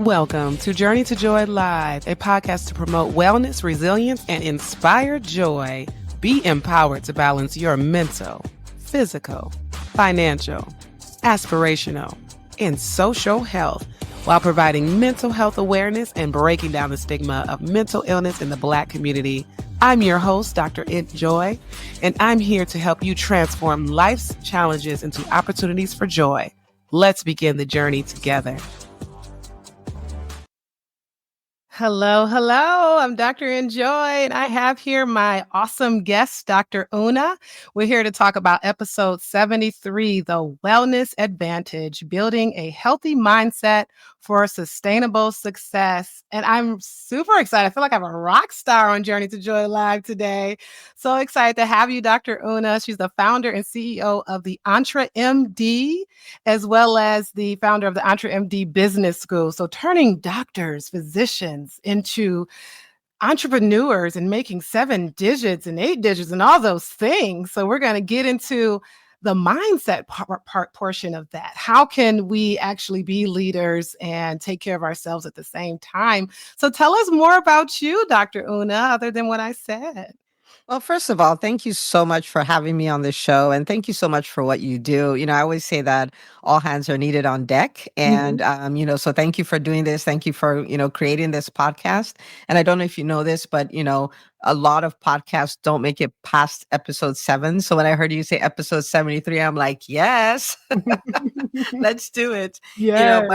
Welcome to Journey to Joy Live, a podcast to promote wellness, resilience, and inspire joy. Be empowered to balance your mental, physical, financial, aspirational, and social health while providing mental health awareness and breaking down the stigma of mental illness in the Black community. I'm your host, Dr. Int Joy, and I'm here to help you transform life's challenges into opportunities for joy. Let's begin the journey together. Hello. I'm Dr. Enjoy, and I have here my awesome guest, Dr. Una. We're here to talk about episode 73, The Wellness Advantage, Building a Healthy Mindset for Sustainable Success. And I'm super excited. I feel like I'm a rock star on Journey to Joy Live today. So excited to have you, Dr. Una. She's the founder and CEO of the Entre MD, as well as the founder of the Entre MD Business School. So turning doctors, physicians into entrepreneurs and making 7 digits and 8 digits and all those things. So we're going to get into the mindset portion of that. How can we actually be leaders and take care of ourselves at the same time? So tell us more about you, Dr. Una, other than what I said. Well, first of all, thank you so much for having me on this show. And thank you so much for what you do. I always say that all hands are needed on deck. And, so thank you for doing this. Thank you for, creating this podcast. And I don't know if you know this, but, a lot of podcasts don't make it past episode 7. So when I heard you say episode 73, I'm like, yes, let's do it. Yeah.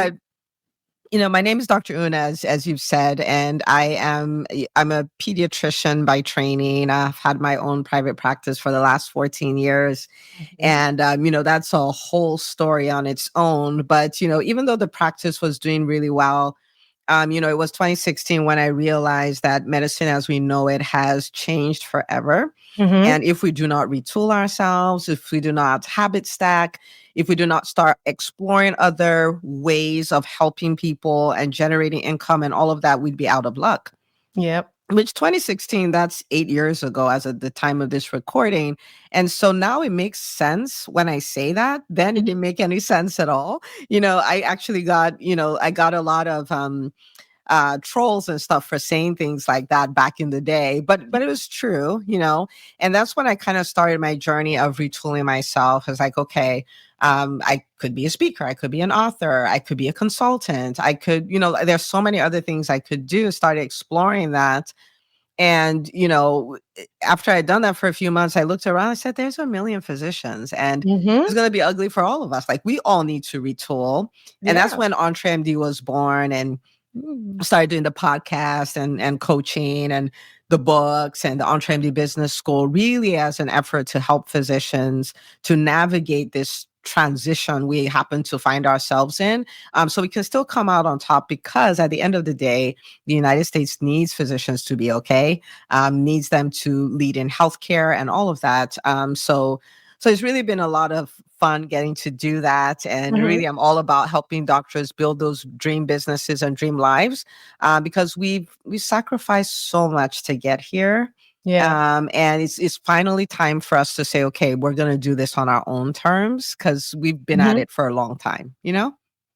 My name is Dr. Una, as you've said, and I'm a pediatrician by training. I've had my own private practice for the last 14 years. And, that's a whole story on its own. But, even though the practice was doing really well, it was 2016 when I realized that medicine as we know it has changed forever. And if we do not retool ourselves, if we do not habit stack, if we do not start exploring other ways of helping people and generating income and all of that, we'd be out of luck. Yep. Which 2016, that's 8 years ago as of the time of this recording. And so now it makes sense when I say that. Then it didn't make any sense at all. I actually got, I got a lot of trolls and stuff for saying things like that back in the day, but it was true, and that's when I kind of started my journey of retooling myself. It's like, okay, I could be a speaker, I could be an author, I could be a consultant, I could, there's so many other things I could do. Started exploring that. And, after I'd done that for a few months, I looked around, I said, there's a million physicians and it's going to be ugly for all of us. Like we all need to retool. And that's when Entre MD was born, and started doing the podcast and coaching and the books and the Entre MD Business School, really as an effort to help physicians to navigate this transition we happen to find ourselves in, so we can still come out on top, because at the end of the day, the United States needs physicians to be okay, needs them to lead in healthcare and all of that. So it's really been a lot of fun getting to do that. And really, I'm all about helping doctors build those dream businesses and dream lives, because we sacrificed so much to get here. Yeah. And it's finally time for us to say, okay, we're going to do this on our own terms, because we've been at it for a long time,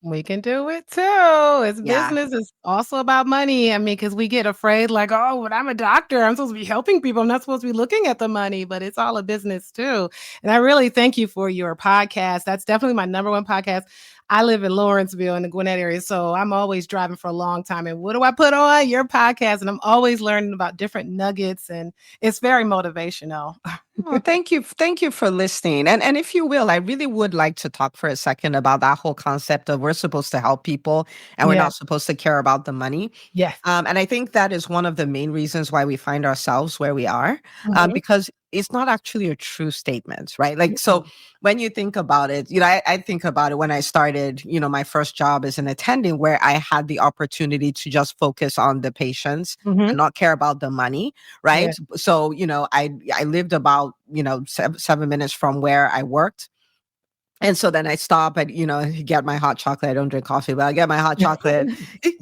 We can do it too. It's business. It's also about money. I mean, because we get afraid like, oh, but I'm a doctor, I'm supposed to be helping people. I'm not supposed to be looking at the money, but it's all a business too. And I really thank you for your podcast. That's definitely my number one podcast. I live in Lawrenceville in the Gwinnett area, so I'm always driving for a long time. And what do I put on? Your podcast. And I'm always learning about different nuggets, and it's very motivational. Oh, thank you. Thank you for listening. And if you will, I really would like to talk for a second about that whole concept of we're supposed to help people and we're not supposed to care about the money. Yes. And I think that is one of the main reasons why we find ourselves where we are, because it's not actually a true statement, right? Like, so when you think about it, I think about it when I started, my first job as an attending, where I had the opportunity to just focus on the patients and not care about the money, right? Yeah. So, I lived about, 7 minutes from where I worked. And so then I stop and, get my hot chocolate. I don't drink coffee, but I get my hot chocolate,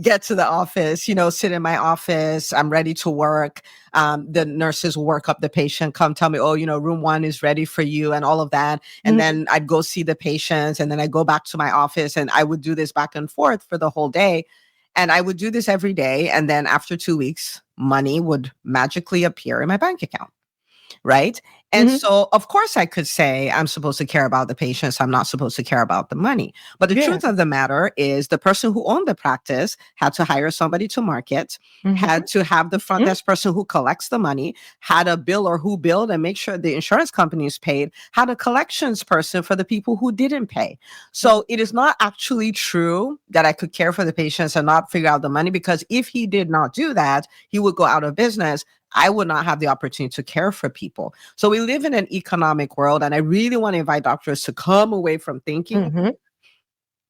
get to the office, sit in my office. I'm ready to work. The nurses will work up the patient, come tell me, oh, room 1 is ready for you and all of that. And then I'd go see the patients, and then I go back to my office, and I would do this back and forth for the whole day. And I would do this every day. And then after 2 weeks, money would magically appear in my bank account. Right. And Mhm. so, of course, I could say I'm supposed to care about the patients. I'm not supposed to care about the money. But the Yeah. truth of the matter is, the person who owned the practice had to hire somebody to market, Mhm. had to have the front Mhm. desk person who collects the money, had a biller who billed and make sure the insurance company is paid, had a collections person for the people who didn't pay. So it is not actually true that I could care for the patients and not figure out the money, because if he did not do that, he would go out of business. I would not have the opportunity to care for people. So we live in an economic world, and I really want to invite doctors to come away from thinking Mhm.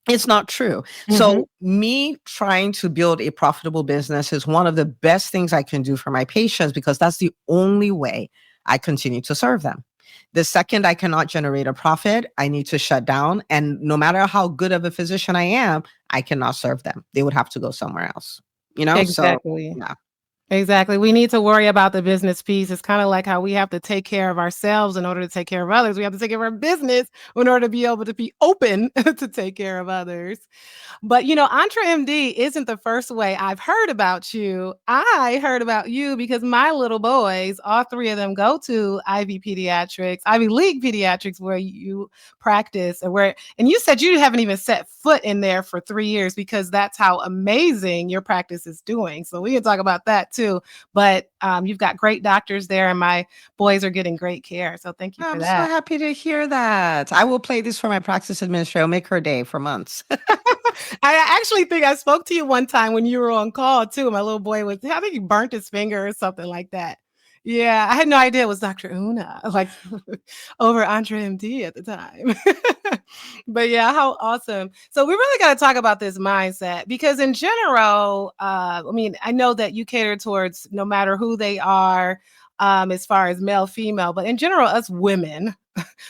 it's not true. Mhm. So me trying to build a profitable business is one of the best things I can do for my patients, because that's the only way I continue to serve them. The second I cannot generate a profit, I need to shut down. And no matter how good of a physician I am, I cannot serve them. They would have to go somewhere else. So Exactly. yeah. Exactly. We need to worry about the business piece. It's kind of like how we have to take care of ourselves in order to take care of others. We have to take care of our business in order to be able to be open to take care of others. But, Entra MD isn't the first way I've heard about you. I heard about you because my little boys, all three of them go to Ivy League Pediatrics, where you practice, and you said you haven't even set foot in there for 3 years because that's how amazing your practice is doing. So we can talk about that too. But you've got great doctors there, and my boys are getting great care. So thank you for I'm so that. happy to hear that. I will play this for my practice administrator. I'll make her day for months. I actually think I spoke to you one time when you were on call too. My little boy I think he burnt his finger or something like that. Yeah, I had no idea it was Dr. Una, like over Entre MD at the time. But yeah, how awesome. So we really got to talk about this mindset because in general, I mean, I know that you cater towards no matter who they are, as far as male, female, but in general, us women,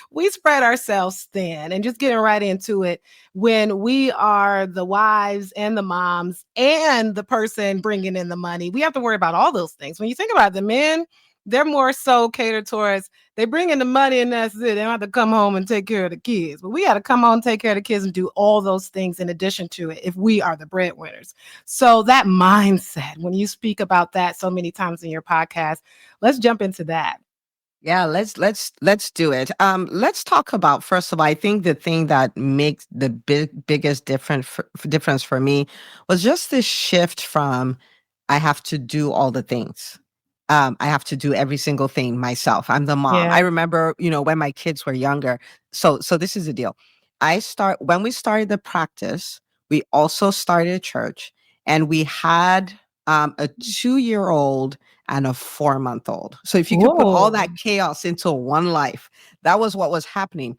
we spread ourselves thin. And just getting right into it, when we are the wives and the moms and the person bringing in the money, we have to worry about all those things. When you think about it, the men, they're more so catered towards they bring in the money and that's it. They don't have to come home and take care of the kids. But we got to come home, take care of the kids, and do all those things in addition to it if we are the breadwinners. So that mindset, when you speak about that so many times in your podcast, let's jump into that. Yeah, let's do it. Let's talk about, first of all, I think the thing that makes the biggest difference for me was just this shift from I have to do all the things. I have to do every single thing myself. I'm the mom. I Yeah. remember, when my kids were younger. So this is the deal. When we started the practice, we also started a church, and we had a 2-year-old and a 4-month-old. So if you could put all Whoa. that chaos into one life, that was what was happening.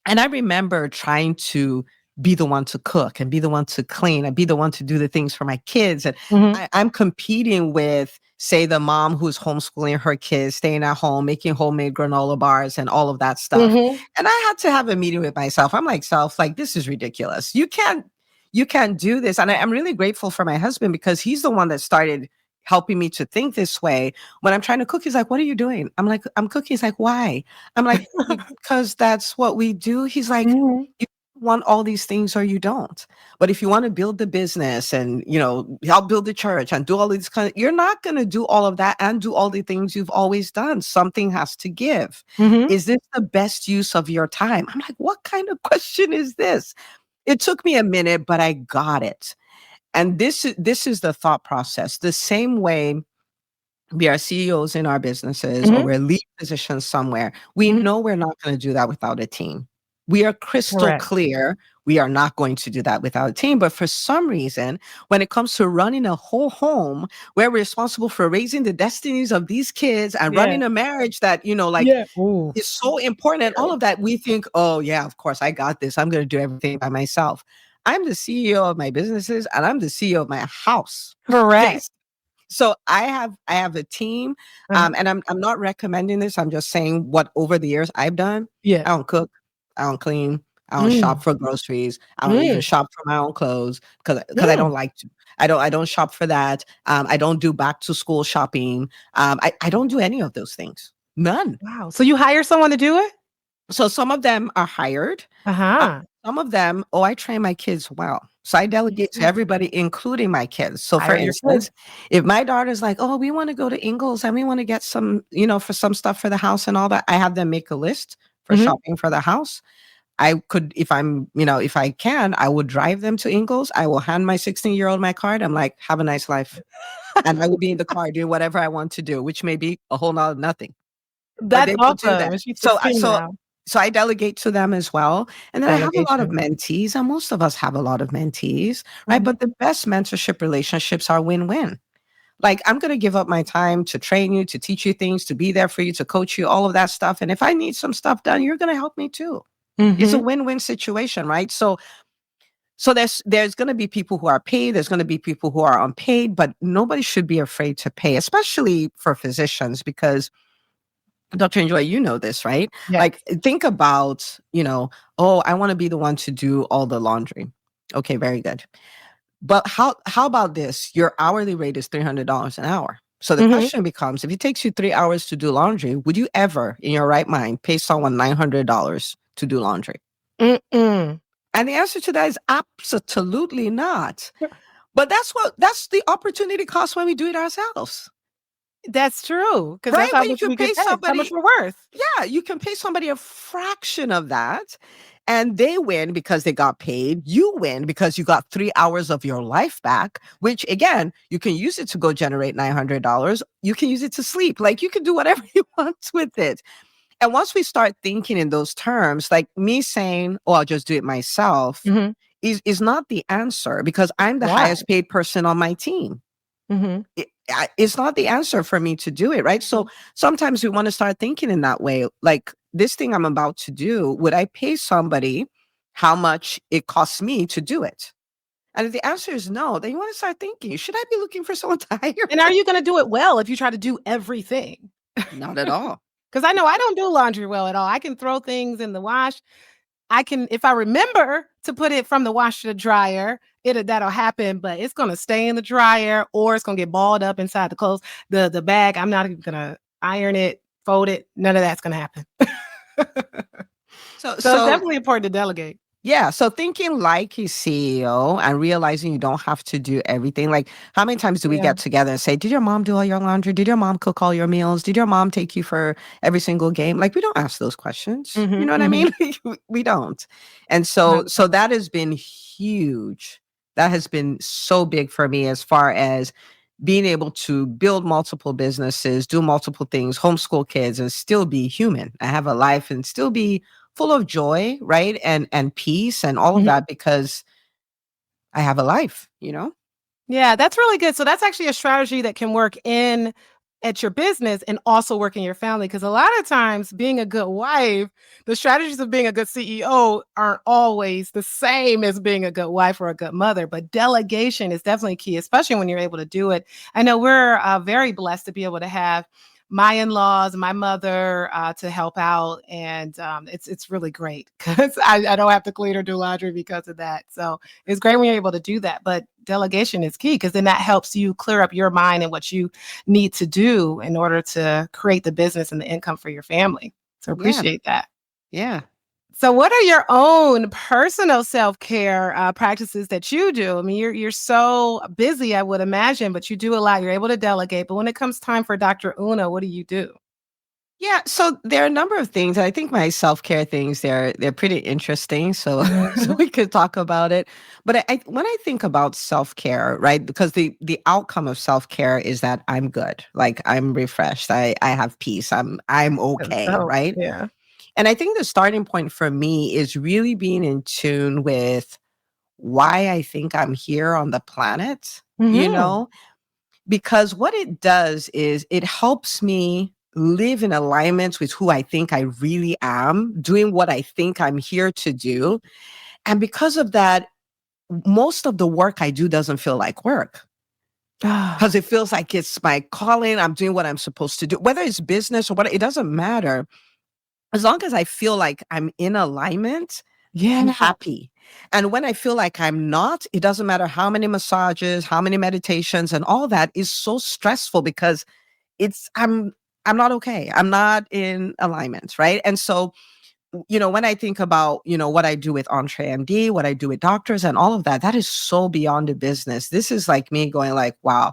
And I remember trying to be the one to cook and be the one to clean and be the one to do the things for my kids. And Mhm. I'm competing with, say, the mom who's homeschooling her kids, staying at home, making homemade granola bars and all of that stuff. Mhm. And I had to have a meeting with myself. I'm like, self, like, this is ridiculous. You can't do this. And I'm really grateful for my husband, because he's the one that started helping me to think this way. When I'm trying to cook, he's like, "What are you doing?" I'm like, "I'm cooking." He's like, "Why?" I'm like, "Because that's what we do." He's like, Mhm. "You want all these things or you don't. But if you want to build the business and, help build the church and do all these you're not going to do all of that and do all the things you've always done. Something has to give. Mhm. Is this the best use of your time?" I'm like, "What kind of question is this?" It took me a minute, but I got it. And this is the thought process. The same way we are CEOs in our businesses, or Mhm. we're lead positions somewhere, we Mhm. know we're not going to do that without a team. We are crystal Correct. clear. We are not going to do that without a team. But for some reason, when it comes to running a whole home, we're responsible for raising the destinies of these kids and Yeah. running a marriage that, like, Yeah. Ooh, is so important, and all scary. of that, we think, "Oh, yeah, of course, I got this. I'm gonna do everything by myself." I'm the CEO of my businesses, and I'm the CEO of my house. Okay? Correct. So I have a team, Uh-huh. and I'm not recommending this, I'm just saying what over the years I've done. Yeah. I don't cook, I don't clean, I don't shop Mm. for groceries, I don't even Mm. shop for my own clothes because I Mm. don't like to. I don't shop for that. I don't do back to school shopping. I don't do any of those things. None. Wow. So you hire someone to do it? So some of them are hired. Uh, Uh-huh. Some of them, oh, I train my kids well. So I delegate to Yeah. everybody, including my kids. So for Hire your kids. instance, if my daughter's like, oh, we want to go to Ingles and we want to get some, for some stuff for the house and all that, I have them make a list for Mhm. shopping for the house. I could, if I can, I would drive them to Ingles. I will hand my 16-year-old my card. I'm like, have a nice life. And I will be in the car doing whatever I want to do, which may be a whole lot of nothing. But That's they will do awesome, that. and she's 16 now. So I delegate to them as well. And then I have a lot of Delegation. mentees, and most of us have a lot of mentees, right? Mhm. But the best mentorship relationships are win-win. Like, I'm going to give up my time to train you, to teach you things, to be there for you, to coach you, all of that stuff. And if I need some stuff done, you're going to help me too. It's a Mhm. win-win situation, right? So there's going to be people who are paid, there's going to be people who are unpaid, but nobody should be afraid to pay, especially for physicians, because Dr. Enjoy, you know this, right? Yes. Like, think about, oh, I want to be the one to do all the laundry. Okay, very good. But how about this? Your hourly rate is $300 an hour. So the Mhm. question becomes, if it takes you 3 hours to do laundry, would you ever, in your right mind, pay someone $900 to do laundry? Mm-mm. And the answer to that is absolutely not. But that's the opportunity cost when we do it ourselves. That's true, 'cause Right? that's how When you much can we pay get paid. How much somebody, we're worth. yeah, you can pay somebody a fraction of that, and they win because they got paid. You win because you got 3 hours of your life back, which again, you can use it to go generate $900. You can use it to sleep. Like, you can do whatever you want with it. And once we start thinking in those terms, like me saying, oh, I'll just do it myself, Mhm. is not the answer, because I'm the Why? highest paid person on my team. Mhm. It's not the answer for me to do it, right? So Mhm. sometimes we want to start thinking in that way. Like, this thing I'm about to do, would I pay somebody how much it costs me to do it? And if the answer is no, then you want to start thinking, should I be looking for someone to hire? And are you gonna do it well if you try to do everything? Not at all. 'Cause I know I don't do laundry well at all. I can throw things in the wash. I can if I remember to put it from the wash to the dryer, that'll happen, but it's gonna stay in the dryer or it's gonna get balled up inside the clothes. The bag, I'm not even gonna iron it, fold it, none of that's gonna happen. So So it's so definitely important to delegate. Yeah, so thinking like a CEO and realizing you don't have to do everything. Like, how many times do we Yeah. get together and say, did your mom do all your laundry? Did your mom cook all your meals? Did your mom take you for every single game? Like, we don't ask those questions. You Mhm, know what I mhm. mean? We don't. And so 100%. that has been huge. That has been so big for me, as far as being able to build multiple businesses, do multiple things, homeschool kids, and still be human. I have a life and still be full of joy, right? And peace and all of Mhm. that, because I have a life. Yeah, that's really good. So that's actually a strategy that can work in at your business and also work in your family. Because a lot of times being a good wife, the strategies of being a good CEO aren't always the same as being a good wife or a good mother, but delegation is definitely key, especially when you're able to do it. I know we're very blessed to be able to have my in-laws, my mother to help out, and it's really great because I don't have to clean or do laundry because of that. So it's great when you're able to do that, but delegation is key because then that helps you clear up your mind and what you need to do in order to create the business and the income for your family. So Yeah. appreciate that. Yeah. So, what are your own personal self-care practices that you do? I mean, you're so busy, I would imagine, but you do a lot. You're able to delegate. But when it comes time for Dr. Una, what do you do? Yeah, so there are a number of things. I think my self-care things, they're pretty interesting. So so Mhm. we could talk about it. But when I think about self-care, right? Because the outcome of self-care is that I'm good. Like, I'm refreshed. I have peace. I'm okay, Oh, right? yeah. And I think the starting point for me is really being in tune with why I think I'm here on the planet, you Mhm. know? Because what it does is it helps me live in alignment with who I think I really am, doing what I think I'm here to do. And because of that, most of the work I do doesn't feel like work, because Ah, it feels like it's my calling. I'm doing what I'm supposed to do, whether it's business or what, it doesn't matter. As long as I feel like I'm in alignment, I'm yeah. happy. And when I feel like I'm not, it doesn't matter how many massages, how many meditations, and all that is so stressful, because it's I'm not okay. I'm not in alignment, right? And so when I think about, what I do with EntreMD, what I do with doctors and all of that, that is so beyond the business. This is like me going like, wow,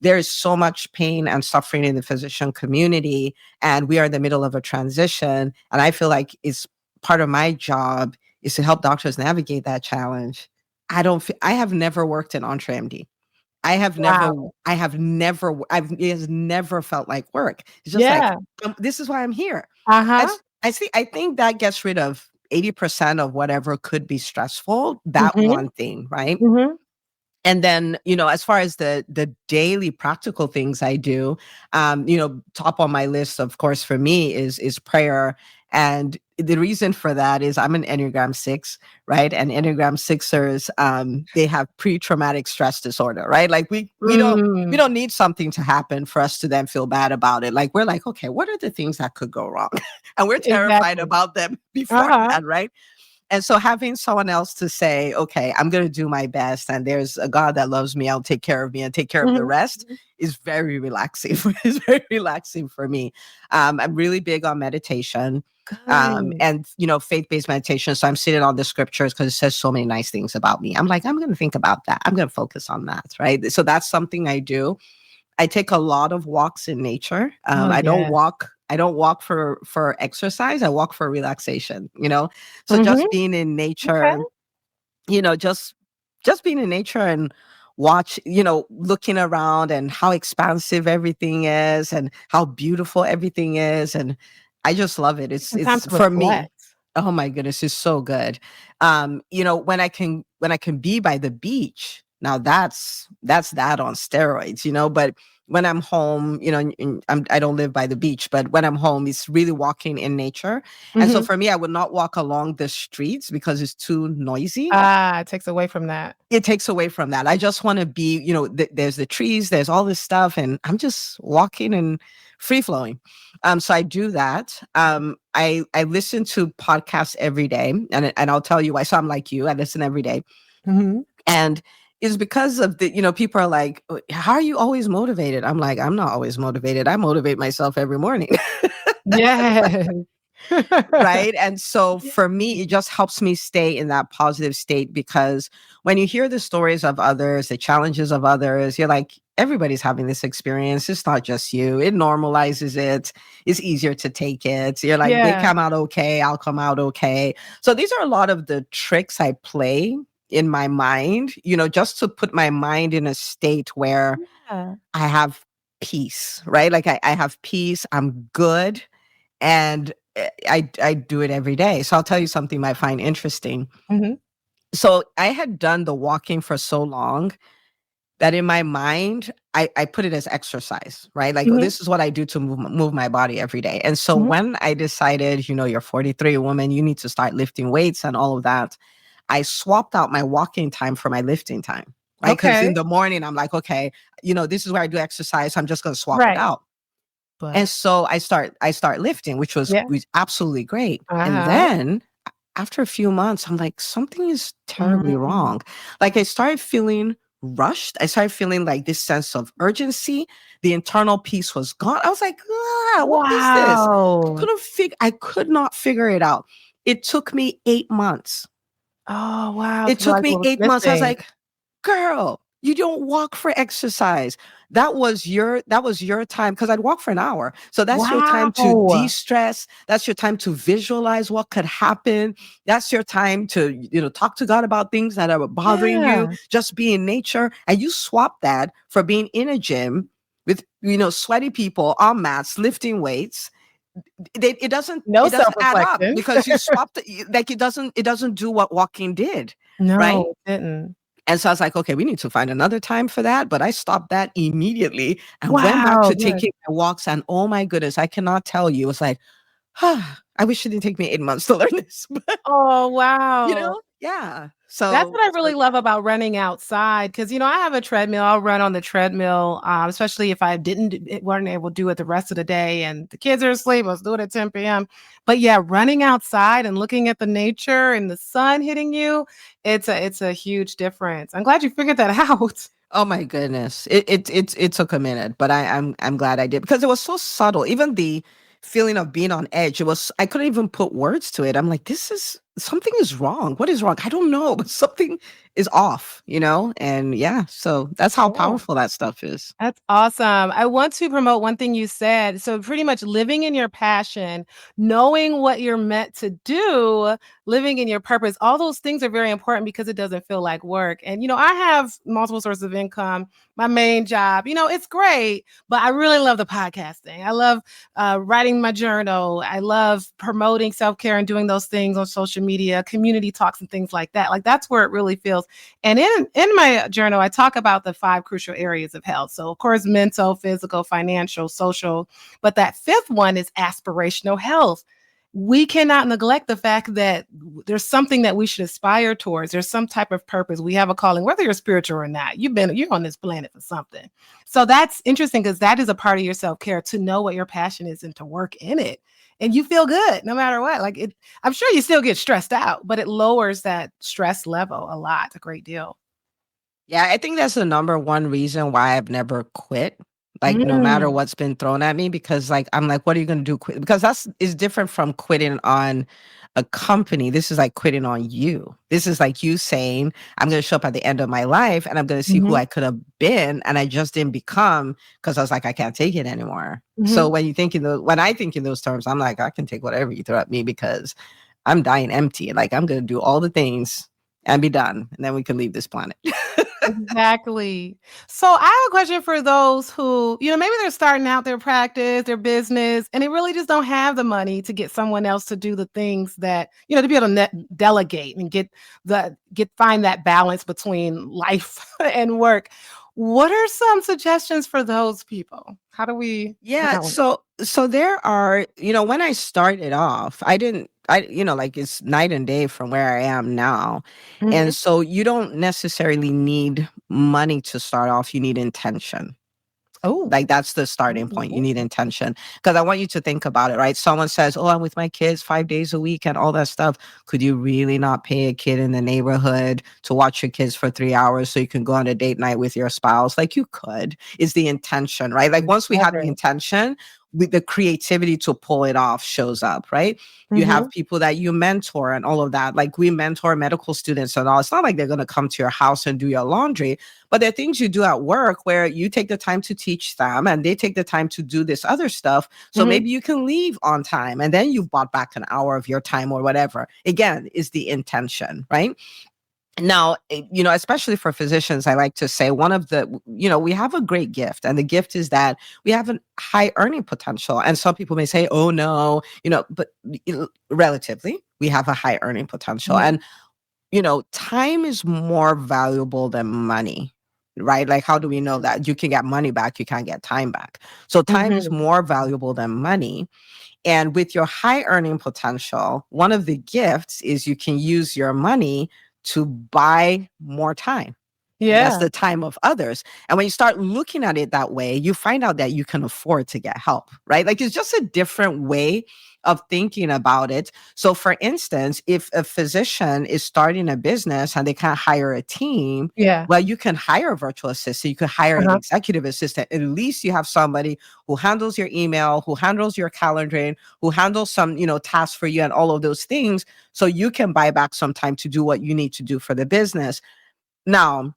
there is so much pain and suffering in the physician community, and we are in the middle of a transition. And I feel like it's part of my job is to help doctors navigate that challenge. I have never worked in EntreMD. Wow. It has never felt like work. It's just like, Yeah. this is why I'm here. Uh-huh. I think that gets rid of 80% of whatever could be stressful, that Mhm. one thing, right? Mhm. And then, as far as the daily practical things I do, top on my list, of course, for me is prayer. And the reason for that is I'm an Enneagram 6, right? And Enneagram Sixers, they have pre-traumatic stress disorder, right? Like we Mm. don't need something to happen for us to then feel bad about it. Like we're like, okay, what are the things that could go wrong? And we're terrified Exactly. about them Uh-huh. beforehand, right? And so having someone else to say, okay, I'm going to do my best, and there's a God that loves me, I'll take care of me and take care of the Mhm. rest, Mhm. is very relaxing. It's very relaxing for me. I'm really big on meditation, Good. and faith-based meditation. So I'm sitting on the scriptures because it says so many nice things about me. I'm like, I'm going to think about that. I'm going to focus on that, right? So that's something I do. I take a lot of walks in nature. Oh, I don't yeah. walk. I don't walk for exercise. I walk for relaxation. So Mhm. just being in Okay. nature, just being in nature and looking around and how expansive everything is and how beautiful everything is, and I just love it. And time It's to for me. reflect. Oh my goodness, it's so good. When I can be by the beach, now that's that on steroids, but when I'm home, I don't live by the beach, but when I'm home, it's really walking in nature. And so Mhm. for me, I would not walk along the streets because it's too noisy. Ah, it takes away from that. It takes away from that. I just want to be, there's the trees, there's all this stuff, and I'm just walking and free flowing. So I do that. I listen to podcasts every day, and I'll tell you why. So I'm like you, I listen every day, Mhm. and it's because of people are like, how are you always motivated? I'm like, I'm not always motivated. I motivate myself every morning. Yes. Right? And so Yeah. for me, it just helps me stay in that positive state because when you hear the stories of others, the challenges of others, you're like, everybody's having this experience. It's not just you. It normalizes it. It's easier to take it. You're like, they Yeah. come out okay. I'll come out okay. So these are a lot of the tricks I play in my mind, just to put my mind in a state where Yeah. I have peace, right? Like I have peace. I'm good, and I do it every day. So I'll tell you something you might find interesting. Mhm. So I had done the walking for so long that in my mind, I put it as exercise, right? Like, oh, Mhm. this is what I do to move my body every day. And so Mhm. when I decided, you're 43 woman, you need to start lifting weights and all of that, I swapped out my walking time for my lifting time, right? Because in Okay. the morning, I'm like, okay, this is where I do exercise. I'm just going to swap it Right. out. But And so I start lifting, which was yeah. was absolutely great. And Uh-huh. then after a few months, I'm like, something is terribly Mm. wrong. Like I started feeling rushed. I started feeling like this sense of urgency. The internal peace was gone. I was like, what is this? Wow. I could not figure it out. It took me 8 months. Oh, wow. It So you took realized me what was 8 months. I was missing. like, girl, you don't walk for exercise. That was your time because I'd walk for an hour. So that's your time to Wow. de-stress. That's your time to visualize what could happen. That's your time to, talk to God about things that are bothering you. Yeah. Just be in nature. And you swap that for being in a gym with, sweaty people on mats lifting weights. It doesn't No it doesn't add up self-reflection. because you swapped like it doesn't do what walking did, right? No, it didn't. And so I was like, okay, we need to find another time for that. But I stopped that immediately and went back Wow, to good. taking my walks. And oh my goodness, I cannot tell you. It's like, I wish it didn't take me 8 months to learn this. But Oh, wow. yeah. That's So what I so really love about running outside because, I have a treadmill. I'll run on the treadmill, especially if I didn't weren't able to do it the rest of the day and the kids are asleep. Let's do it at 10 p.m. But yeah, running outside and looking at the nature and the sun hitting you, it's a huge difference. I'm glad you figured that out. oh my goodness. It took a minute, but I'm glad I did because it was so subtle. Even feeling of being on edge. It was, I couldn't even put words to it. I'm like, something is wrong. What is wrong? I don't know, but something is off, you know? And yeah, so that's how Cool. powerful that stuff is. That's awesome. I want to promote one thing you said. So, pretty much living in your passion, knowing what you're meant to do, living in your purpose, all those things are very important because it doesn't feel like work. And, I have multiple sources of income. My main job, it's great, but I really love the podcasting. I love writing my journal. I love promoting self care and doing those things on social media, community talks, and things like that. Like, that's where it really feels. And in my journal, I talk about the 5 crucial areas of health. So, of course, mental, physical, financial, social. But that fifth one is aspirational health. We cannot neglect the fact that there's something that we should aspire towards. There's some type of purpose. We have a calling, whether you're spiritual or not. You're on this planet for something. So that's interesting because that is a part of your self-care, to know what your passion is and to work in it. And you feel good no matter what. Like, I'm sure you still get stressed out, but it lowers that stress level a lot, a great deal. Yeah, I think that's the number one reason why I've never quit. Like no matter Mm. what's been thrown at me, because like I'm like, what are you gonna do? Quit? Because that's is different from quitting on a company. This is like quitting on you. This is like you saying, I'm gonna show up at the end of my life and I'm gonna see who Mhm, I could have been and I just didn't become because I was like, I can't take it anymore. So mhm. when I think in those terms, I'm like, I can take whatever you throw at me because I'm dying empty. Like I'm gonna do all the things and be done, and then we can leave this planet. Exactly. So I have a question for those who, maybe they're starting out their practice, their business, and they really just don't have the money to get someone else to do the things that, to be able to delegate and find that balance between life and work. What are some suggestions for those people? How do we Yeah, balance? so there are, when I started off, like it's night and day from where I am now. And Mhm. so you don't necessarily need money to start off, you need intention. Oh. Like that's the starting point. You need intention. Because I want you to think about it, right? Someone says, "Oh, I'm with my kids 5 days a week and all that stuff." Could you really not pay a kid in the neighborhood to watch your kids for 3 hours so you can go on a date night with your spouse? Like you could. Is the intention, right? Like once we have the intention, with the creativity to pull it off shows up, right? You have Mhm. people that you mentor and all of that. Like we mentor medical students and all. It's not like they're going to come to your house and do your laundry, but there are things you do at work where you take the time to teach them and they take the time to do this other stuff. So Mhm. maybe you can leave on time and then you've bought back an hour of your time or whatever. Again, is the intention, right? Now, especially for physicians, I like to say we have a great gift, and the gift is that we have a high earning potential. And some people may say, oh, no, but relatively, we have a high earning potential. Mhm. And time is more valuable than money, right? Like, how do we know that? You can get money back, you can't get time back. So, time is Mhm. more valuable than money. And with your high earning potential, one of the gifts is you can use your money to buy more time. That's Yeah. the time of others. And when you start looking at it that way, you find out that you can afford to get help, right? Like it's just a different way of thinking about it. So, for instance, if a physician is starting a business and they can't hire a team, Yeah. well, you can hire a virtual assistant, you could hire an Uh-huh. executive assistant. At least you have somebody who handles your email, who handles your calendaring, who handles some, tasks for you and all of those things. So you can buy back some time to do what you need to do for the business. Now,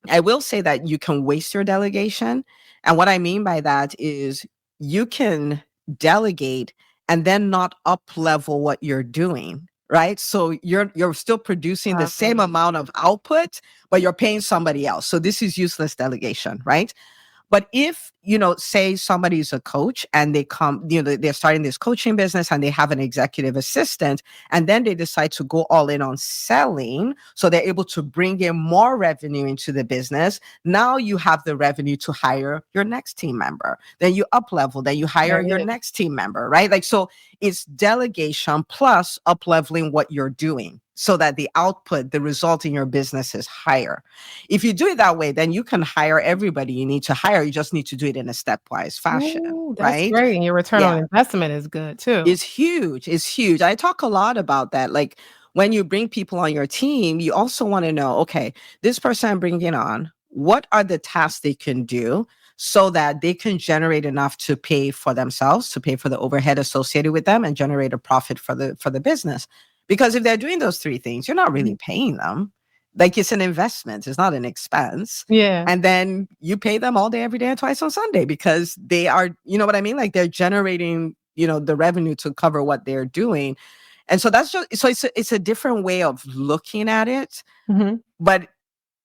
I will say that you can waste your delegation. And what I mean by that is you can delegate and then not up level what you're doing. Right. So you're still producing the same Uh-huh. amount of output, but you're paying somebody else. So this is useless delegation, right? But if, say somebody's a coach and they come, they're starting this coaching business and they have an executive assistant, and then they decide to go all in on selling. So they're able to bring in more revenue into the business. Now you have the revenue to hire your next team member. Then you up level, then you hire There your it is. next team member, right? Like, so it's delegation plus up leveling what you're doing so that the output, the result in your business is higher. If you do it that way, then you can hire everybody you need to hire. You just need to do it in a stepwise fashion, Ooh, that's right? great, and your return on Yeah, investment is good too. it's huge. It's huge. I talk a lot about that. Like when you bring people on your team, you also want to know, okay, this person I'm bringing on, what are the tasks they can do so that they can generate enough to pay for themselves, to pay for the overhead associated with them, and generate a profit for the business. Because if they're doing those three things, you're not really Mhm. paying them. Like, it's an investment, it's not an expense. Yeah. And then you pay them all day, every day, and twice on Sunday, because they are, you know what I mean? Like, they're generating, the revenue to cover what they're doing. And so that's just, so it's a different way of looking at it. Mhm. But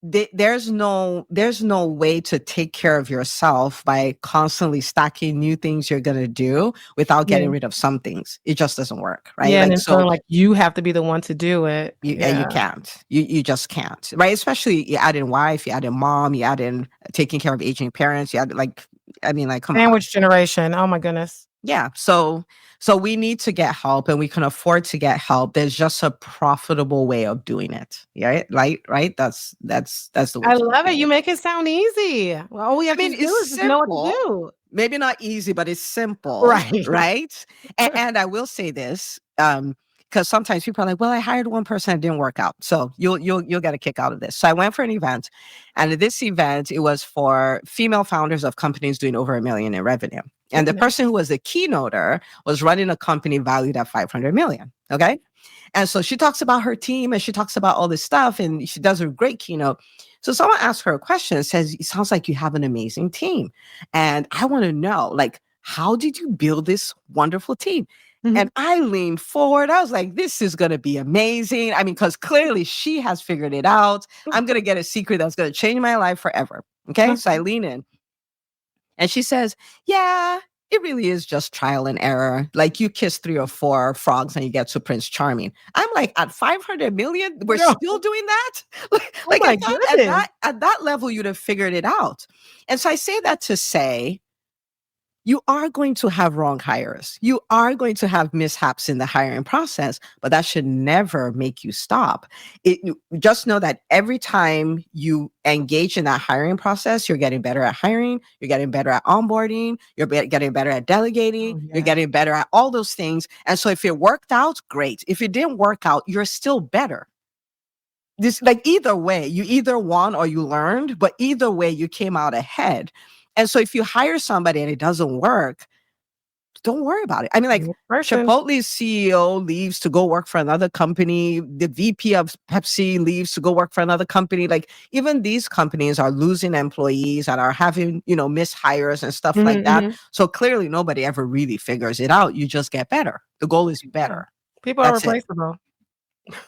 there's no way to take care of yourself by constantly stacking new things you're going to do without Yeah. getting rid of some things. It just doesn't work, right? Yeah, and Like, then so feeling like you have to be the one to do it. you Yeah. can't. You just can't, right? Especially you add in wife, you add in mom, you add in taking care of aging parents, you add, like, I mean, like, come on. Sandwich generation. Oh my goodness. Yeah. So we need to get help, and we can afford to get help. There's just a profitable way of doing it. Yeah. Right. That's the way I to look love it. at You it. make it sound easy. Well, all we I have mean, to do it's is just know what to simple. do. Maybe not easy, but it's simple, Right. right? And I will say this, because sometimes people are like, "Well, I hired one person, it didn't work out." So you'll get a kick out of this. So I went for an event, and at this event, it was for female founders of companies doing over 1 million in revenue. And the Okay. person who was the keynoter was running a company valued at 500 million. Okay. And so she talks about her team, and she talks about all this stuff, and she does a great keynote. So someone asked her a question and says, "It sounds like you have an amazing team. And I want to know, like, how did you build this wonderful team?" Mhm. And I leaned forward. I was like, this is going to be amazing. I mean, because clearly she has figured it out. I'm going to get a secret that's going to change my life forever. Okay. So I Okay. lean in. And she says, "Yeah, it really is just trial and error. Like, you kiss 3 or 4 frogs and you get to Prince Charming." I'm like, at 500 million, we're No. still doing that? like, Oh like my at that, at goodness. that, at that level, you'd have figured it out. And so I say that to say, you are going to have wrong hires. You are going to have mishaps in the hiring process, but that should never make you stop. Just know that every time you engage in that hiring process, you're getting better at hiring, you're getting better at onboarding, getting better at delegating, Oh, you're yeah. getting better at all those things. And so if it worked out, great. If it didn't work out, you're still better. This, like, either way, you either won or you learned, but either way, you came out ahead. And so if you hire somebody and it doesn't work, don't worry about it. I mean, like, Next person. Chipotle's CEO leaves to go work for another company. The VP of Pepsi leaves to go work for another company. Like, even these companies are losing employees and are having, mishires and stuff Mhm, like that. mhm. So clearly nobody ever really figures it out. You just get better. The goal is Yeah. better. People are That's it. replaceable.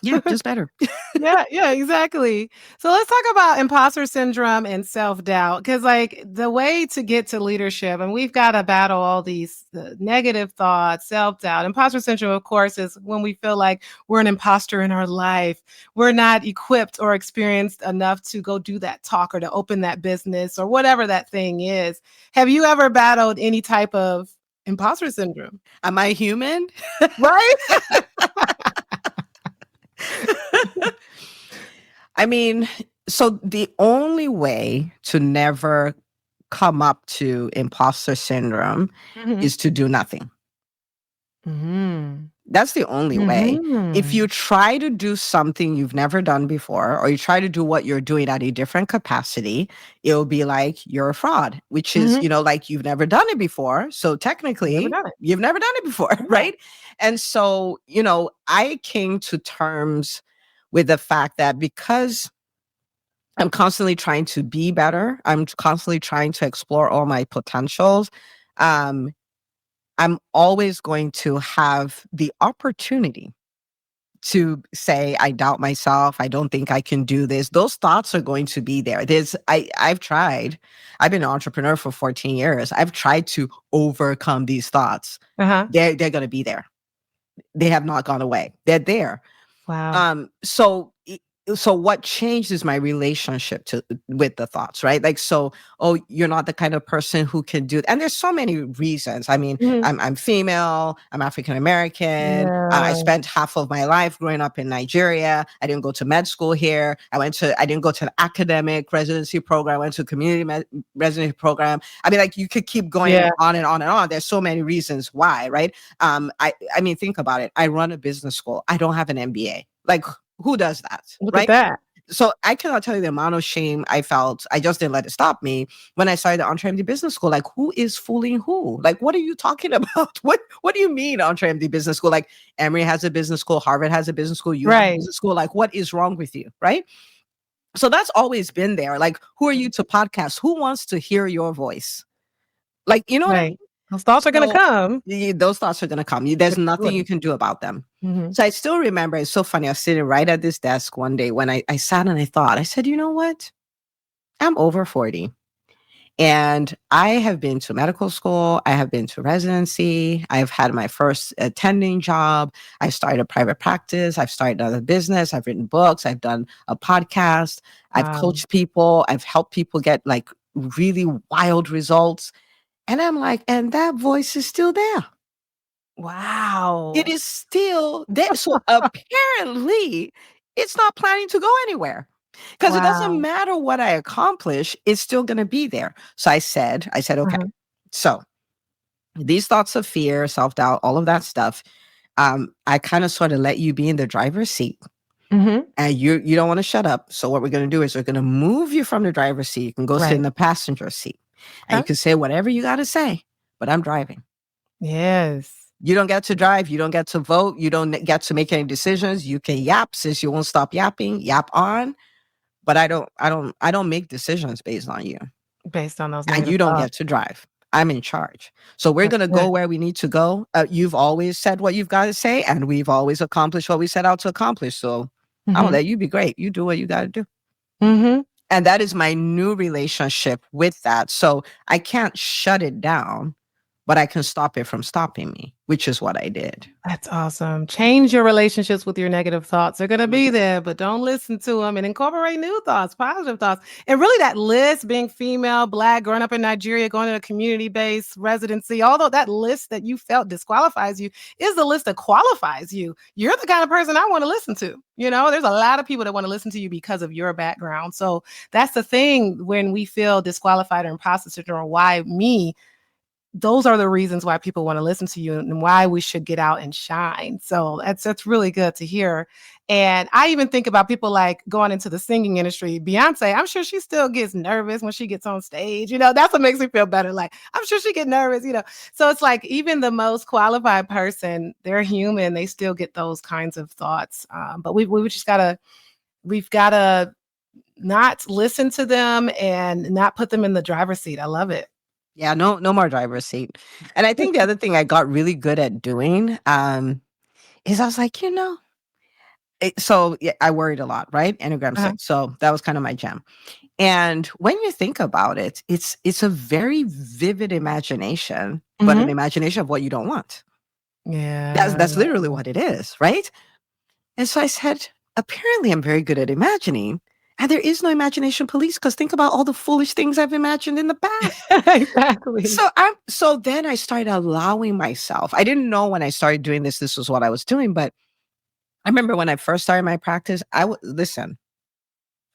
Yeah, just better. Yeah, yeah, exactly. So let's talk about imposter syndrome and self-doubt, because like the way to get to leadership, and we've got to battle all these negative thoughts, self-doubt. Imposter syndrome, of course, is when we feel like we're an imposter in our life. We're not equipped or experienced enough to go do that talk or to open that business or whatever that thing is. Have you ever battled any type of imposter syndrome? Am I human? Right? I mean, so the only way to never come up to imposter syndrome Mhm. is to do nothing. Mhm. That's the only way. If you Mhm. try to do something you've never done before, or you try to do what you're doing at a different capacity, it'll be like you're a fraud, which is, Mhm. like, you've never done it before. So Never technically, done it. you've never done it before, Yeah. right? And so, I came to terms with the fact that because I'm constantly trying to be better, I'm constantly trying to explore all my potentials. Um, I'm always going to have the opportunity to say, I doubt myself. I don't think I can do this. Those thoughts are going to be there. I've tried. I've been an entrepreneur for 14 years. I've tried to overcome these thoughts. Uh-huh. They're going to be there. They have not gone away. They're there. Wow. So what changed is my relationship to with the thoughts, right? Like, so, oh, you're not the kind of person who can do, and there's so many reasons. I mean, Mhm. I'm female, I'm African American, I Yeah. spent half of my life growing up in Nigeria. I didn't go to med school here. I didn't go to an academic residency program. I went to a residency program. I mean, like, you could keep going Yeah. on and on and on. There's so many reasons why, right? I mean, think about it. I run a business school. I don't have an MBA. Like, who does that, Look at right? that. So I cannot tell you the amount of shame I felt. I just didn't let it stop me when I started the EntreMD Business School. Like, who is fooling who? Like, what are you talking about? What do you mean EntreMD Business School? Like, Emory has a business school, Harvard has a business school, you have a Right. business school. Like, what is wrong with you? Right. So that's always been there. Like, who are you to podcast? Who wants to hear your voice? Like, you know what I mean? Right. Those thoughts are gonna So come. those thoughts are going to come. There's For nothing sure. you can do about them. Mhm. So I still remember, it's so funny. I was sitting right at this desk one day when I sat and I thought, I said, you know what? I'm over 40 and I have been to medical school. I have been to residency. I've had my first attending job. I started a private practice. I've started another business. I've written books. I've done a podcast. I've Wow. coached people. I've helped people get like really wild results. And I'm like, and that voice is still there. Wow. It is still there. So apparently, it's not planning to go anywhere because it doesn't Wow. matter what I accomplish, it's still going to be there. So I said, okay. Uh-huh. So these thoughts of fear, self doubt, all of that stuff, I kind of sort of let you be in the driver's seat. Mhm. And you don't want to shut up. So what we're going to do is we're going to move you from the driver's seat. You can go sit in Right. the passenger seat, and you Okay. can say whatever you got to say. But I'm driving. Yes. You don't get to drive. You don't get to vote. You don't get to make any decisions. You can yap since you won't stop yapping. Yap on, but I don't make decisions based on you, Based on those and negative you don't get thoughts. to drive. I'm in charge. So we're That's gonna good. go where we need to go. You've always said what you've got to say, and we've always accomplished what we set out to accomplish. So I'll Mhm. let you be great. You do what you got to do. Mhm. And that is my new relationship with that. So I can't shut it down, but I can stop it from stopping me, which is what I did. That's awesome. Change your relationships with your negative thoughts. They're going to Mhm. be there, but don't listen to them and incorporate new thoughts, positive thoughts. And really, that list being female, Black, growing up in Nigeria, going to a community based residency, although that list that you felt disqualifies you is the list that qualifies you. You're the kind of person I want to listen to. You know, there's a lot of people that want to listen to you because of your background. So that's the thing when we feel disqualified or imposter syndrome. Why me? Those are the reasons why people want to listen to you and why we should get out and shine. So that's really good to hear. And I even think about people like going into the singing industry. Beyonce, I'm sure she still gets nervous when she gets on stage. You know, that's what makes me feel better. Like, I'm sure she get nervous, you know. So it's like even the most qualified person, they're human. They still get those kinds of thoughts. But we just we've gotta not listen to them and not put them in the driver's seat. I love it. Yeah, no more driver's seat. And I think the other thing I got really good at doing, is I was like, so yeah, I worried a lot, right? Enneagram Uh-huh. 6. So that was kind of my jam. And when you think about it, it's a very vivid imagination, but an Mhm. imagination of what you don't want. That's Yeah. that's literally what it is, right? And so I said, apparently I'm very good at imagining. And there is no imagination police because think about all the foolish things I've imagined in the past. Exactly. So then I started allowing myself. I didn't know when I started doing this was what I was doing, but I remember when I first started my practice, I would listen,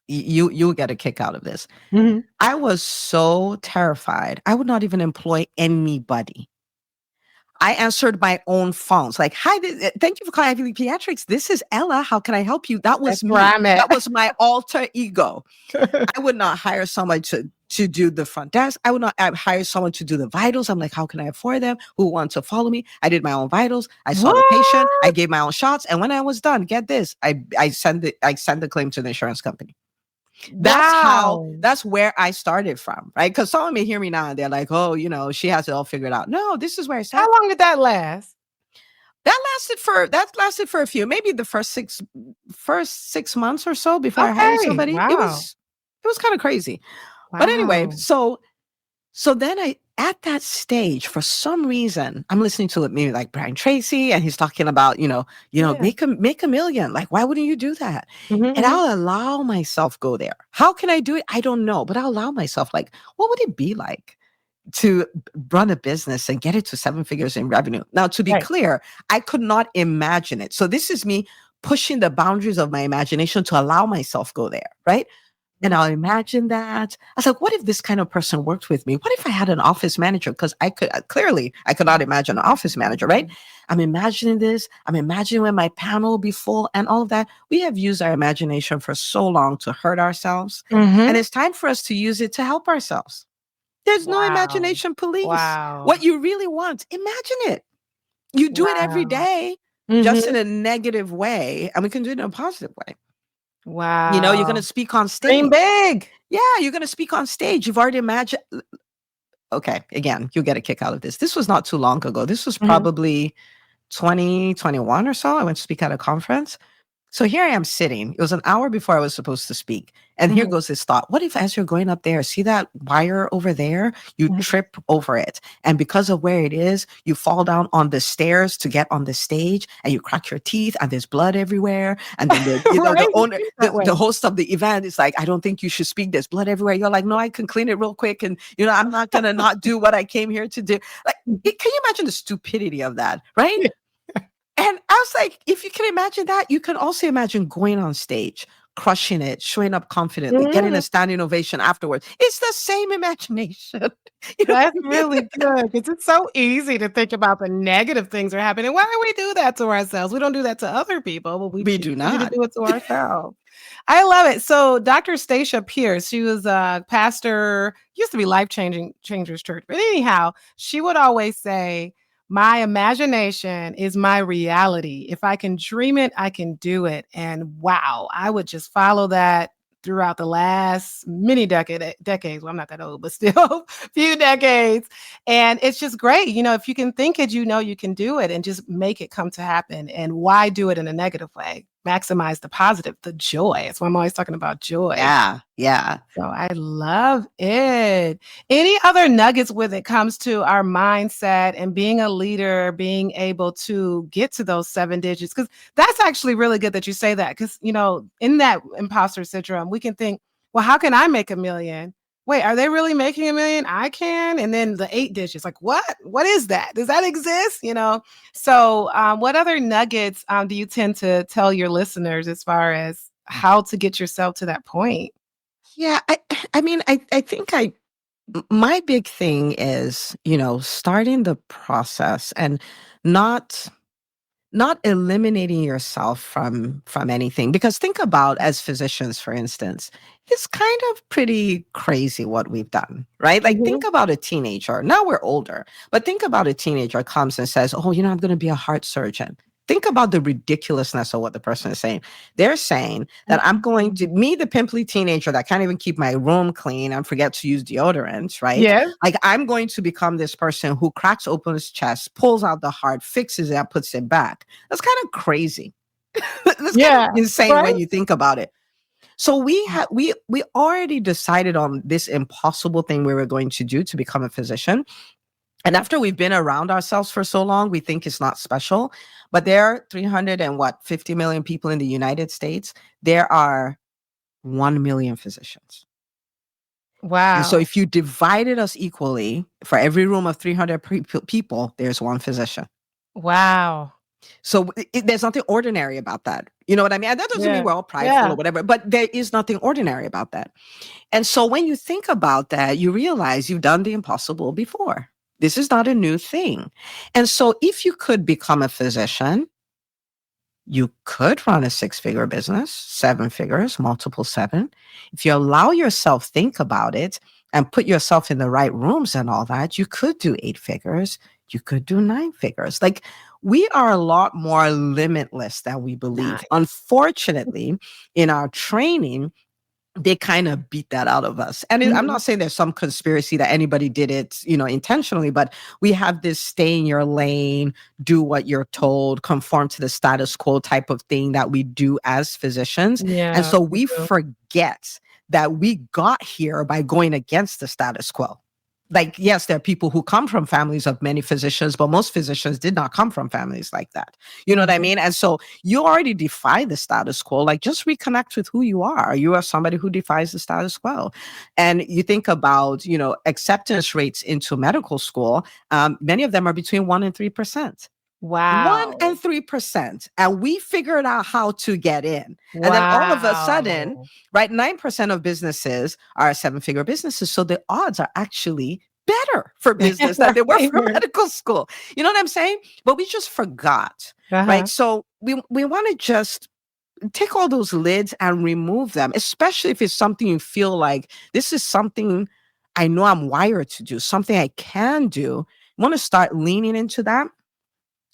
you'll get a kick out of this. Mhm. I was so terrified. I would not even employ anybody. I answered my own phones like, "Hi, thank you for calling Ivy League Pediatrics. This is Ella. How can I help you?" That That's was where me. I'm at. That was my alter ego. I would not hire someone to do the front desk. I would not hire someone to do the vitals. I'm like, how can I afford them? Who want to follow me? I did my own vitals. I saw the patient. I What? gave my own shots. And when I was done, get this, I sent the claim to the insurance company. Wow. That's where I started from, right? Because someone may hear me now and they're like, oh, she has it all figured out. No, this is where I How started. long did that last? That lasted for a few, maybe the first 6 months or so before I hired Okay. somebody. It Wow. was it was kind of crazy. But anyway, Wow. so then at that stage, for some reason, I'm listening to maybe like Brian Tracy, and he's talking about, Yeah. make a million. Like, why wouldn't you do that? Mhm, And mhm. I'll allow myself go there. How can I do it? I don't know, but I'll allow myself, like, what would it be like to run a business and get it to 7 figures in revenue? Now, to be Right. clear, I could not imagine it. So this is me pushing the boundaries of my imagination to allow myself go there, right? And I'll imagine that. I was like, what if this kind of person worked with me? What if I had an office manager? Because I could not imagine an office manager, right? I'm imagining this. I'm imagining when my panel will be full and all of that. We have used our imagination for so long to hurt ourselves. And Mhm. it's time for us to use it to help ourselves. There's no Wow. imagination police. Wow. What you really want, imagine it. You do it every Wow. day, just in Mhm. a negative way, and we can do it in a positive way. You're going to Wow. speak on Dream stage. big. Yeah, you're going to speak on stage. You've already imagined. Okay, again, you'll get a kick out of this. This was not too long ago. This was Mhm. probably 2021 or so. I went to speak at a conference. So here I am sitting. It was an hour before I was supposed to speak. And here Mhm. goes this thought. What if, as you're going up there, see that wire over there? You Mhm. trip over it. And because of where it is, you fall down on the stairs to get on the stage and you crack your teeth and there's blood everywhere. And then the Right? You owner, think that way. the host of the event is like, I don't think you should speak. There's blood everywhere. You're like, no, I can clean it real quick. And, I'm not going to not do what I came here to do. Like, can you imagine the stupidity of that? Right? And I was like, if you can imagine that, you can also imagine going on stage, crushing it, showing up confidently, getting a Mhm. standing ovation afterwards. It's the same imagination. You know That's what I mean? really good because it's so easy to think about the negative things that are happening. Why do we do that to ourselves? We don't do that to other people, but we We it's do easy to not. do it to ourselves. I love it. So Dr. Stacia Pierce, she was a pastor, used to be Life Changing Changers Church. But anyhow, she would always say, my imagination is my reality. If I can dream it, I can do it. And wow, I would just follow that throughout the last many decades. Well, I'm not that old, but still few decades. And it's just great. If you can think it, you can do it and just make it come to happen. And why do it in a negative way? Maximize the positive, the joy. That's why I'm always talking about joy. Yeah. Yeah. So I love it. Any other nuggets when it comes to our mindset and being a leader, being able to get to those 7 digits? Because that's actually really good that you say that. Because, in that imposter syndrome, we can think, well, how can I make a million? Wait, are they really making a million? I can. And then the 8 digits, like, what? What is that? Does that exist? So, what other nuggets do you tend to tell your listeners as far as how to get yourself to that point? Yeah. I mean, I think my big thing is, starting the process and not not eliminating yourself from anything, because think about, as physicians, for instance, it's kind of pretty crazy what we've done, right? Like, think Mhm. about a teenager. Now we're older, but think about a teenager comes and says, oh, I'm going to be a heart surgeon. Think about the ridiculousness of what the person is saying. They're saying that I'm going to, me, the pimply teenager that can't even keep my room clean and forget to use deodorant, right? Yes. Like, I'm going to become this person who cracks open his chest, pulls out the heart, fixes it, and puts it back. That's kind of crazy. That's kind of Yeah. insane Right? when you think about it. So we already decided on this impossible thing we were going to do to become a physician. And after we've been around ourselves for so long, we think it's not special. But there are 300 and what, 50 million people in the United States. There are 1 million physicians. And so Wow. if you divided us equally, for every room of 300 people, there's one physician. Wow. So there's nothing ordinary about that. You know what I mean? And that doesn't mean Yeah. we're all prideful Yeah. or whatever, but there is nothing ordinary about that. And so when you think about that, you realize you've done the impossible before. This is not a new thing. And so if you could become a physician, you could run a 6-figure business, 7 figures, multiple seven. If you allow yourself think about it and put yourself in the right rooms and all that, you could do 8 figures, you could do 9 figures. Like, we are a lot more limitless than we believe. Nice. Unfortunately, in our training, they kind of beat that out of us. And I'm Mhm. not saying there's some conspiracy that anybody did it, intentionally, but we have this stay in your lane, do what you're told, conform to the status quo type of thing that we do as physicians. And Yeah. so We we do. forget that we got here by going against the status quo. Like, yes, there are people who come from families of many physicians, but most physicians did not come from families like that. You know what I Mhm. mean? And so you already defy the status quo. Like, just reconnect with who you are. You are somebody who defies the status quo. And you think about, acceptance rates into medical school. Many of them are between 1% and 3%. 1 Wow. and 3%. And we figured out how to get in. And then all of a sudden, Wow. right, 9% of businesses are seven-figure businesses. So the odds are actually better for business than they were Right. for medical school. You know what I'm saying? But we just forgot, right? Uh-huh. So we want to just take all those lids and remove them, especially if it's something you feel like this is something I know I'm wired to do, something I can do. You want to start leaning into that.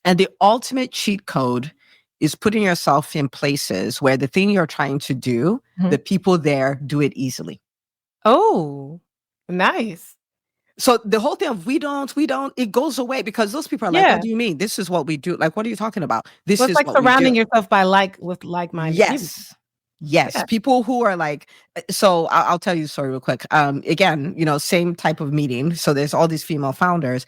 And the ultimate cheat code is putting yourself in places where the thing you're trying to do, Mhm. the people there do it easily. Oh, nice. So the whole thing of we don't, it goes away because those people are like, what Yeah. do you mean? This is what we do. Like, what are you talking about? Well, This it's is like what we do. surrounding yourself with like-minded people. Yes. Yes. Yeah. People who are like, so I'll tell you the story real quick. Again, same type of meeting. So there's all these female founders.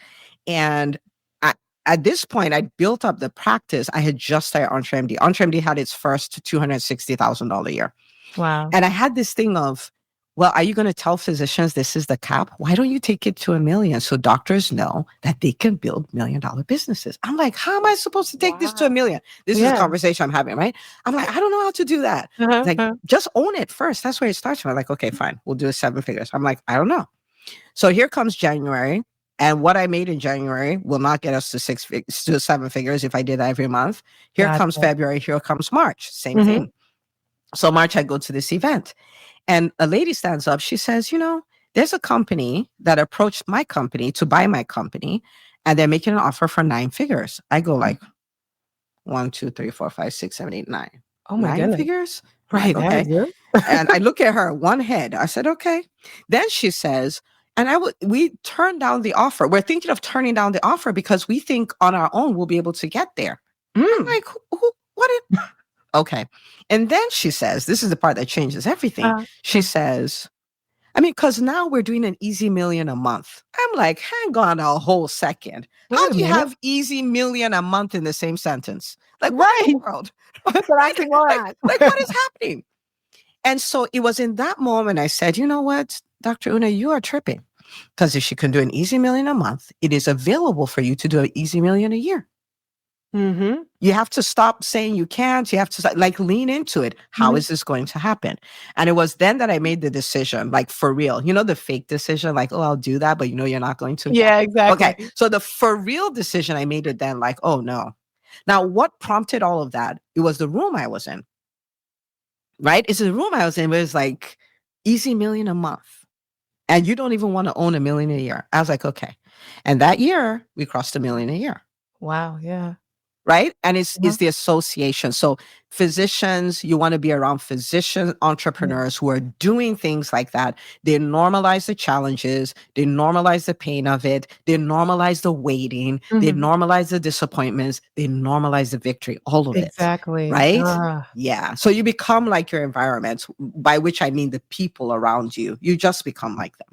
And I, at this point, I built up the practice. I had just started EntreMD. EntreMD had its first $260,000 a year. Wow. And I had this thing of, well, are you going to tell physicians this is the cap? Why don't you take it to $1 million so doctors know that they can build $1 million businesses? I'm like, how am I supposed to take this to $1 million? This is a Yeah. conversation I'm having, right? I'm like, I don't know how to do that. Uh-huh, Like, uh. just own it first. That's where it starts. I'm like, okay, fine. We'll do 7 figures. I'm like, I don't know. So here comes January. And what I made in January will not get us to 7 figures if I did that every month. Here comes Gotcha. February. Here comes March. Same Mhm. thing. So March, I go to this event. And a lady stands up. She says, there's a company that approached my company to buy my company, and they're making an offer for 9 figures. I go like 1, 2, 3, 4, 5, 6, 7, 8, 9. Oh my 9 goodness. figures? I'm Right, like, that okay. is good. And I look at her, one head. I said, okay. Then she says, and we turned down the offer. We're thinking of turning down the offer because we think on our own we'll be able to get there. I'm Mm. like, okay. And then she says, this is the part that changes everything. She says, because now we're doing an easy million a month. I'm like, hang on a whole second. How Wait a do you minute. have easy million a month in the same sentence? Like, what in Right. the world? It's an Right? oxymoron. Like, what is happening? And so it was in that moment I said, you know what, Dr. Una, you are tripping. Because if she can do an easy million a month, it is available for you to do an easy million a year. Mhm. You have to stop saying you can't. You have to lean into it. How is this going to happen? And it was then that I made the decision, like for real, the fake decision, like, oh, I'll do that, but you're not going to. Yeah, Okay. exactly. So the for real decision, I made it then like, oh no. Now, what prompted all of that? It was the room I was in, right? It's the room I was in where it's like easy million a month. And you don't even want to own $1 million a year. I was like, okay. And that year we crossed $1 million a year. Wow, yeah. Right. And it's the association. So physicians, you want to be around physician entrepreneurs who are doing things like that. They normalize the challenges, they normalize the pain of it, they normalize the waiting, they normalize the disappointments, they normalize the victory, all of it. Exactly. Right? Yeah. So you become like your environment, by which I mean the people around you. You just become like them.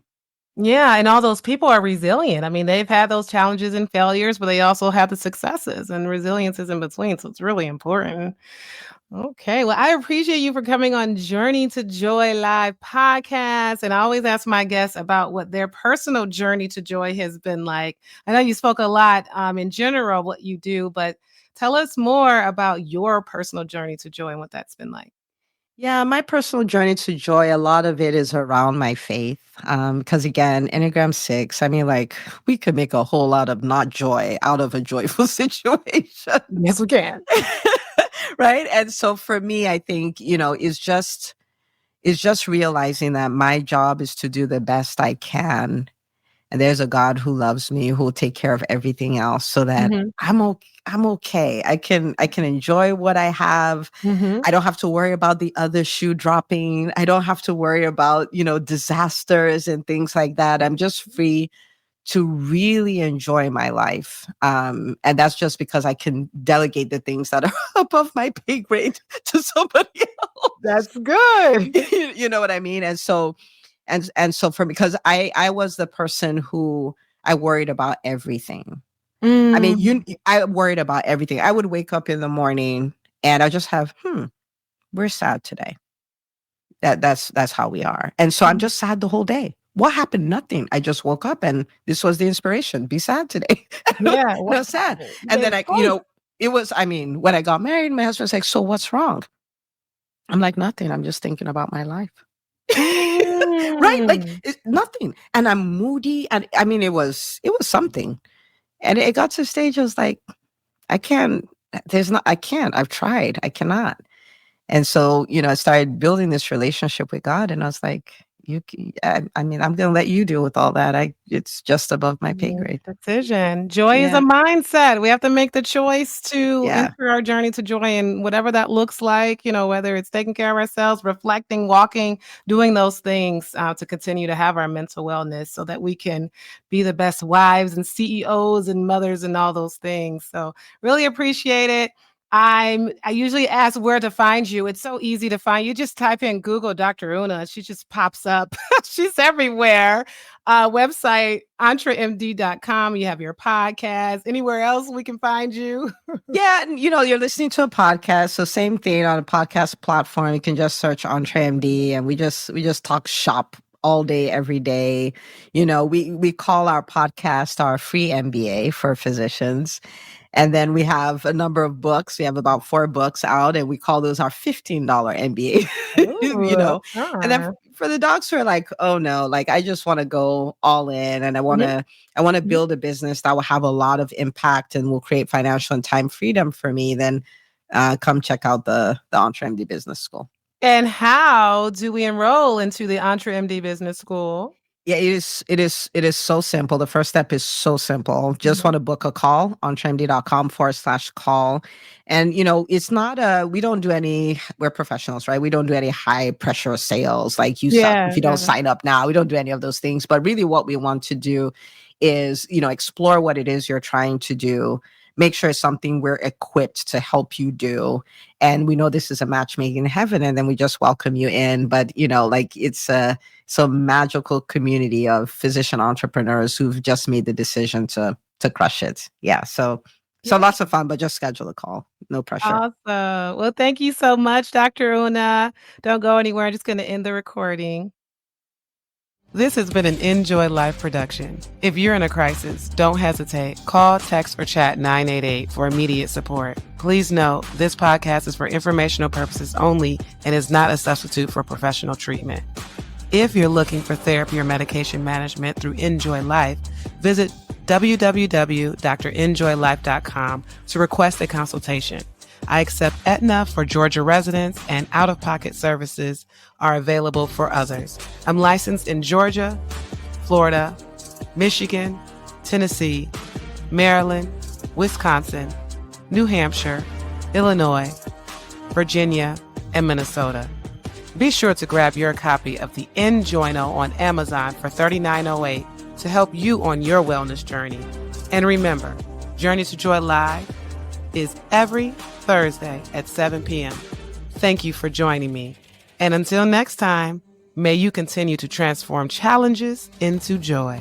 Yeah, and all those people are resilient. I mean, they've had those challenges and failures, but they also have the successes, and resilience is in between, so it's really important. Okay, well, I appreciate you for coming on Journey to Joy Live podcast, and I always ask my guests about what their personal journey to joy has been like. I know you spoke a lot in general what you do, but tell us more about your personal journey to joy and what that's been like. Yeah, my personal journey to joy, a lot of it is around my faith. Because again, Enneagram 6, I mean, like, we could make a whole lot of not joy out of a joyful situation. Yes, we can. Right. And so for me, I think, it's just realizing that my job is to do the best I can. And there's a God who loves me, who will take care of everything else so that I'm okay. I can enjoy what I have. I don't have to worry about the other shoe dropping. I don't have to worry about, disasters and things like that. I'm just free to really enjoy my life. And that's just because I can delegate the things that are above my pay grade to somebody else. That's good. You know what I mean? And so for me, because I was the person who I worried about everything. I mean, I worried about everything. I would wake up in the morning and I just have, we're sad today. That's how we are. And so I'm just sad the whole day. what happened? Nothing. I just woke up and this was the inspiration. Be sad today. Yeah, And I was sad. wow. You And made then a I, choice. it was, I mean, when I got married, my husband's like, so what's wrong? I'm like, nothing. I'm just thinking about my life. Right? Like Mm. nothing. And I'm moody. And I mean, it was something. And it got to a stage, I was like, I can't, I can't. I've tried. I cannot. And so, I started building this relationship with God, and I was like, I mean, I'm going to let you deal with all that. It's just above my pay Make grade. the decision. Joy is a Yeah. mindset. We have to make the choice to Yeah. enter our journey to joy and whatever that looks like, whether it's taking care of ourselves, reflecting, walking, doing those things to continue to have our mental wellness so that we can be the best wives and CEOs and mothers and all those things. So really appreciate it. I usually ask where to find you. It's so easy to find. You just type in Google Dr. Una. She just pops up. She's everywhere. Website, EntreMD.com. You have your podcast. Anywhere else we can find you? Yeah. And, you're listening to a podcast. So same thing on a podcast platform. You can just search EntreMD, and we just talk shop all day, every day. We call our podcast our free MBA for physicians. And then we have a number of books. We have about 4 books out, and we call those our $15 MBA. Ooh, And then huh. for the docs who are like, oh no, like I just want to go all in, and I want to Mhm. build a business that will have a lot of impact and will create financial and time freedom for me, then come check out the EntreMD Business School. And how do we enroll into the EntreMD Business School? Yeah, it is so simple. The first step is so simple. Just Mhm. want to book a call on trendy.com/call. And it's not we don't do any, we're professionals, right? We don't do any high pressure sales. Like you suck Yeah, if you don't yeah. sign up now. We don't do any of those things. But really what we want to do is, explore what it is you're trying to do. Make sure it's something we're equipped to help you do. And we know this is a matchmaking heaven, and then we just welcome you in. But like it's some magical community of physician entrepreneurs who've just made the decision to crush it. Yeah. So Yeah. lots of fun, but just schedule a call. No pressure. Awesome. Well, thank you so much, Dr. Una. Don't go anywhere. I'm just going to end the recording. This has been an Enjoy Life production. If you're in a crisis, don't hesitate. Call, text, or chat 988 for immediate support. Please note, this podcast is for informational purposes only and is not a substitute for professional treatment. If you're looking for therapy or medication management through Enjoy Life, visit www.drenjoylife.com to request a consultation. I accept Aetna for Georgia residents, and out-of-pocket services are available for others. I'm licensed in Georgia, Florida, Michigan, Tennessee, Maryland, Wisconsin, New Hampshire, Illinois, Virginia, and Minnesota. Be sure to grab your copy of the Enjoyno on Amazon for $39.08 to help you on your wellness journey. And remember, Journey to Joy Live is every Thursday at 7 p.m. Thank you for joining me. And until next time, may you continue to transform challenges into joy.